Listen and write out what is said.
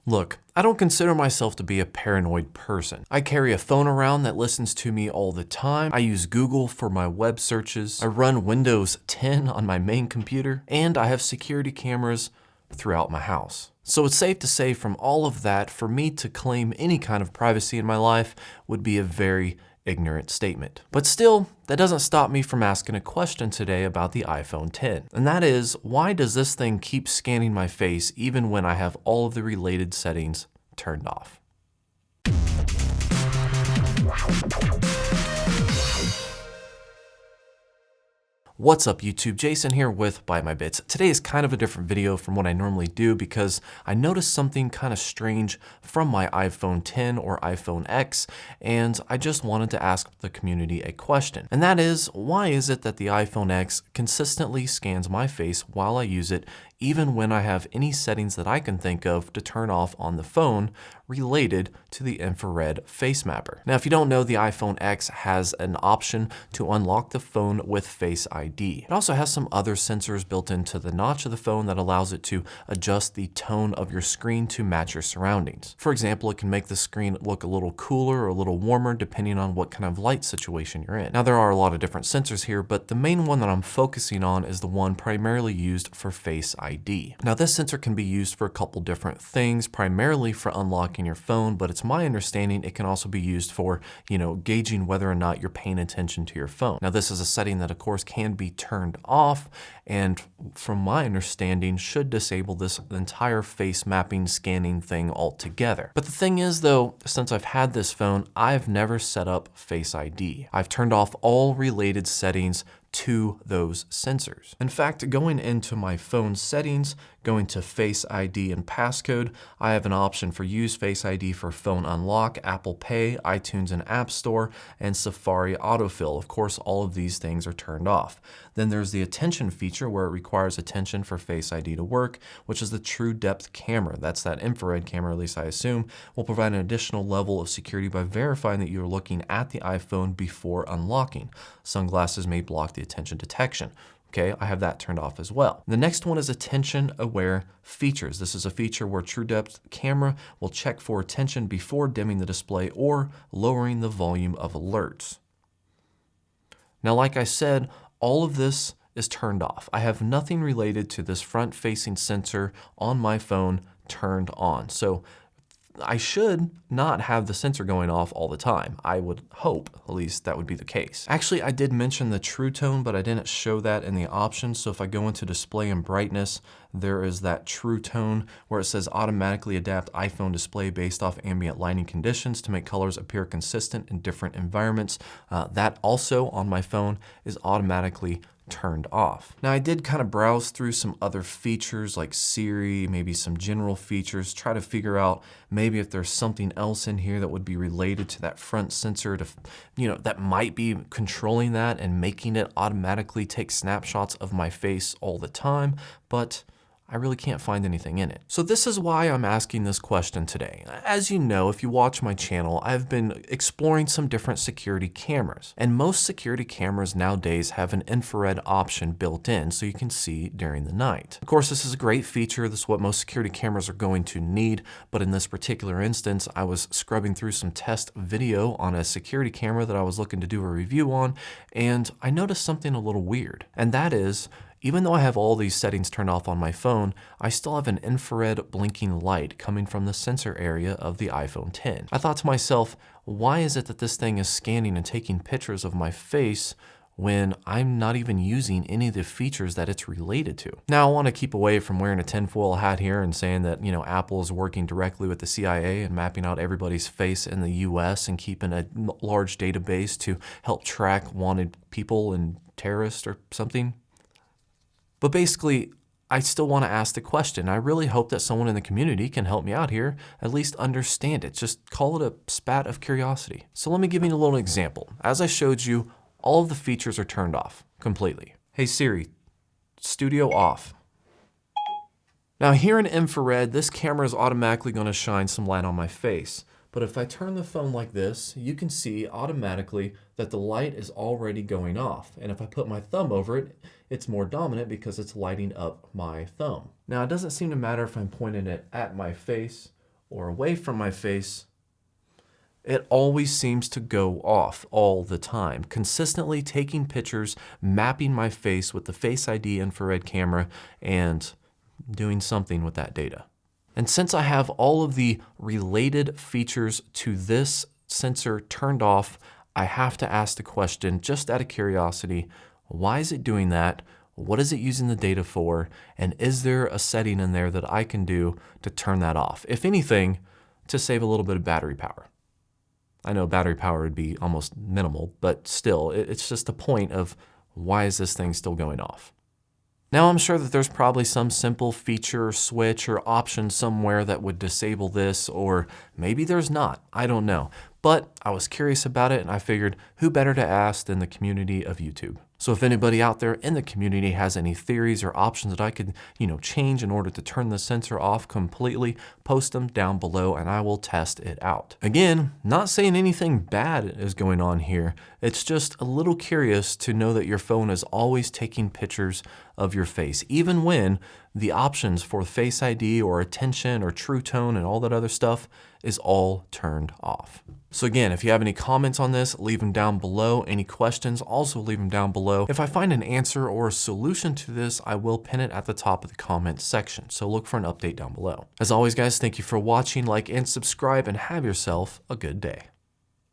Look, I don't consider myself to be a paranoid person. I carry a phone around that listens to me all the time. I use Google for my web searches. I run Windows 10 on my main computer, and I have security cameras throughout my house. So it's safe to say from all of that, for me to claim any kind of privacy in my life would be a very ignorant statement. But still, that doesn't stop me from asking a question today about the iPhone 10. And that is, why does this thing keep scanning my face even when I have all of the related settings turned off? What's up YouTube, Jason here with Buy My Bits. Today is kind of a different video from what I normally do because I noticed something kind of strange from my iPhone 10 or iPhone X, and I just wanted to ask the community a question. And that is, why is it that the iPhone X consistently scans my face while I use it, even when I have any settings that I can think of to turn off on the phone related to the infrared face mapper? Now, if you don't know, the iPhone X has an option to unlock the phone with Face ID. It also has some other sensors built into the notch of the phone that allows it to adjust the tone of your screen to match your surroundings. For example, it can make the screen look a little cooler or a little warmer depending on what kind of light situation you're in. Now, there are a lot of different sensors here, but the main one that I'm focusing on is the one primarily used for Face ID. Now, this sensor can be used for a couple different things, primarily for unlocking your phone, but it's my understanding it can also be used for, gauging whether or not you're paying attention to your phone. Now, this is a setting that of course can be turned off, and from my understanding should disable this entire face mapping scanning thing altogether. But the thing is though, since I've had this phone, I've never set up Face ID. I've turned off all related settings to those sensors. In fact, going into my phone settings, going to Face ID and passcode, I have an option for use Face ID for phone unlock, Apple Pay, iTunes and App Store, and Safari autofill. Of course, all of these things are turned off. Then there's the attention feature where it requires attention for Face ID to work, which is the true depth camera. That's that infrared camera, at least I assume, will provide an additional level of security by verifying that you're looking at the iPhone before unlocking. Sunglasses may block the attention detection. Okay, I have that turned off as well. The next one is attention aware features. This is a feature where true depth camera will check for attention before dimming the display or lowering the volume of alerts. Now, like I said, all of this is turned off. I have nothing related to this front facing sensor on my phone turned on. So I should not have the sensor going off all the time. I would hope, at least that would be the case. Actually, I did mention the true tone, but I didn't show that in the options. So if I go into display and brightness, there is that true tone where it says automatically adapt iPhone display based off ambient lighting conditions to make colors appear consistent in different environments. That also on my phone is automatically turned off. Now, I did kind of browse through some other features like Siri, maybe some general features, try to figure out maybe if there's something else in here that would be related to that front sensor to, that might be controlling that and making it automatically take snapshots of my face all the time, but I really can't find anything in it. So this is why I'm asking this question today. As you know, if you watch my channel, I've been exploring some different security cameras. And most security cameras nowadays have an infrared option built in so you can see during the night. Of course, this is a great feature. This is what most security cameras are going to need. But in this particular instance, I was scrubbing through some test video on a security camera that I was looking to do a review on, and I noticed something a little weird. And that is, even though I have all these settings turned off on my phone, I still have an infrared blinking light coming from the sensor area of the iPhone 10. I thought to myself, why is it that this thing is scanning and taking pictures of my face when I'm not even using any of the features that it's related to? Now, I want to keep away from wearing a tinfoil hat here and saying that, Apple is working directly with the CIA and mapping out everybody's face in the US and keeping a large database to help track wanted people and terrorists or something. But basically, I still want to ask the question. I really hope that someone in the community can help me out here, at least understand it. Just call it a spat of curiosity. So let me give you a little example. As I showed you, all of the features are turned off completely. Hey Siri, studio off. Now here in infrared, this camera is automatically going to shine some light on my face. But if I turn the phone like this, you can see automatically that the light is already going off. And if I put my thumb over it, it's more dominant because it's lighting up my thumb. Now, it doesn't seem to matter if I'm pointing it at my face or away from my face, it always seems to go off all the time, consistently taking pictures, mapping my face with the Face ID infrared camera, and doing something with that data. And since I have all of the related features to this sensor turned off, I have to ask the question, just out of curiosity, why is it doing that? What is it using the data for? And is there a setting in there that I can do to turn that off? If anything, to save a little bit of battery power. I know battery power would be almost minimal, but still, it's just a point of why is this thing still going off? Now, I'm sure that there's probably some simple feature, switch, or option somewhere that would disable this, or maybe there's not, I don't know. But I was curious about it and I figured who better to ask than the community of YouTube. So if anybody out there in the community has any theories or options that I could, change in order to turn the sensor off completely, post them down below and I will test it out. Again, not saying anything bad is going on here. It's just a little curious to know that your phone is always taking pictures of your face, even when the options for Face ID or attention or True Tone and all that other stuff is all turned off. So again, if you have any comments on this, leave them down below. Any questions, also leave them down below. If I find an answer or a solution to this, I will pin it at the top of the comment section. So look for an update down below. As always, guys, thank you for watching, like and subscribe, and have yourself a good day.